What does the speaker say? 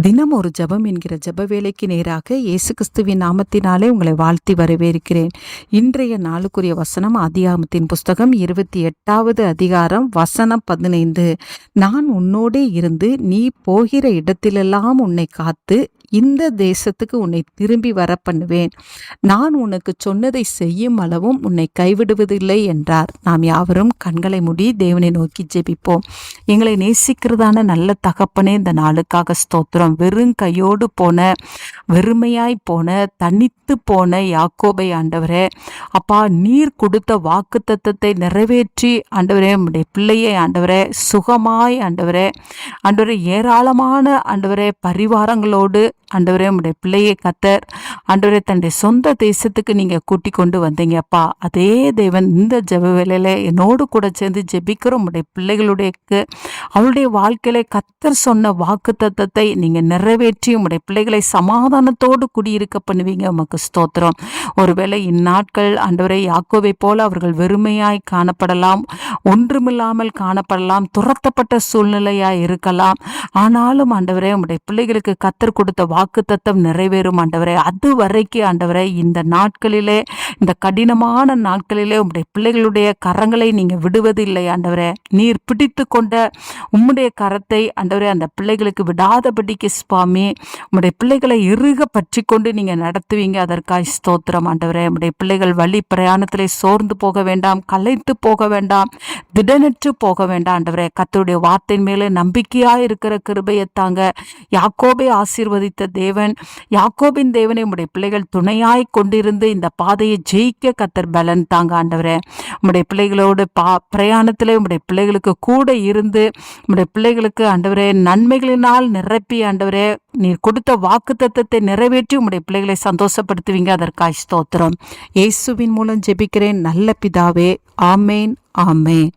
தினம் ஒரு ஜெபம் என்கிற ஜெப வேலைக்கு நேராக இயேசு கிறிஸ்துவின் நாமத்தினாலே உங்களை வாழ்த்தி வரவேற்கிறேன். இன்றைய நாளுக்குரிய வசனம் ஆதியாகமத்தின் புஸ்தகம் 28வது அதிகாரம் வசனம் 15. நான் உன்னோடே இருந்து நீ போகிற இடத்திலெல்லாம் உன்னை காத்து இந்த தேசத்துக்கு உன்னை திரும்பி வர பண்ணுவேன். நான் உனக்கு சொன்னதை செய்யும் அளவும் உன்னை கைவிடுவதில்லை என்றார். நாம் யாவரும் கண்களை மூடி தேவனை நோக்கி ஜெபிப்போம். எங்களை நேசிக்கிறதான நல்ல தகப்பனே, இந்த நாளுக்காக ஸ்தோத்திரம். வெறும் கையோடு போன, வெறுமையாய் போன, தனித்து போன யாக்கோபை ஆண்டவரே, அப்பா, நீர் கொடுத்த வாக்கு தத்தத்தை நிறைவேற்றி ஆண்டவரே, உம்முடைய பிள்ளையை ஆண்டவரே சுகமாய் ஆண்டவரே ஏராளமான ஆண்டவரே பரிவாரங்களோடு ஆண்டவரே உம்முடைய பிள்ளையை கத்தர் ஆண்டவரே தன்னுடைய சொந்த தேசத்துக்கு நீங்க கூட்டி கொண்டு வந்தீங்கப்பா. அதே தேவன் இந்த ஜெப வேளையில என்னோடு கூட சேர்ந்து ஜெபிக்கிற உம்முடைய பிள்ளைகளுடைய அவளுடைய வாழ்க்கையில கத்தர் சொன்ன வாக்கு தத்தத்தை நீங்க நிறைவேற்றி உம்முடைய பிள்ளைகளை சமாதானத்தோடு குடியிருக்க பண்ணுவீங்க. உமக்கு ஸ்தோத்திரம். ஒருவேளை இந்நாட்கள் ஆண்டவரே யாக்கோவை போல அவர்கள் வெறுமையாய் காணப்படலாம், ஒன்றுமில்லாமல் காணப்படலாம், துரத்தப்பட்ட சூழ்நிலையாய் இருக்கலாம். ஆனாலும் ஆண்டவரே உம்முடைய பிள்ளைகளுக்கு கத்தர் கொடுத்த வாக்கு தத்தம் நிறைவேறும் ஆண்டவரே. அது வரைக்கும் ஆண்டவரே இந்த நாட்களிலே, இந்த கடினமான நாட்களிலே உம்முடைய பிள்ளைகளுடைய கரங்களை நீங்க விடுவதில்லை ஆண்டவரே. நீர் பிடித்து கொண்ட உம்முடைய கரத்தை ஆண்டவரே அந்த பிள்ளைகளுக்கு விடாதபடிக்கு சுவாமி, உம்முடைய பிள்ளைகளை இறுக பற்றி கொண்டு நீங்க நடத்துவீங்க. அதற்காக ஸ்தோத்திரம் ஆண்டவரே. உம்முடைய பிள்ளைகள் வழி பிரயாணத்திலே சோர்ந்து போக வேண்டாம், களைத்து போக வேண்டாம், திடனற்று போக வேண்டாம் ஆண்டவரே. கர்த்தருடைய வார்த்தையின் மேலே நம்பிக்கையா இருக்கிற கிருபையை தாங்க. யாக்கோபை ஆசீர்வதித்த தேவன், யாக்கோபின் தேவனை உம்முடைய பிள்ளைகள் துணையாய் கொண்டிருந்து இந்த பாதையை ஜெயிக்க கர்த்தர் பலன் தாங்க ஆண்டவரே. உம்முடைய பிள்ளைகளோடு பிரயாணத்திலே உம்முடைய பிள்ளைகளுக்கு கூட இருந்து உம்முடைய பிள்ளைகளுக்கு ஆண்டவரே நன்மைகளினால் நிரப்பி ஆண்டவரே நீர் கொடுத்த வாக்கு தத்தத்தை நிறைவேற்றி உம்முடைய பிள்ளைகளை சந்தோஷப்படுத்துவீங்க. அதற்காக ஸ்தோத்திரம். இயேசுவின் மூலம் ஜெபிக்கிறேன் நல்ல பிதாவே. ஆமேன், ஆமேன்.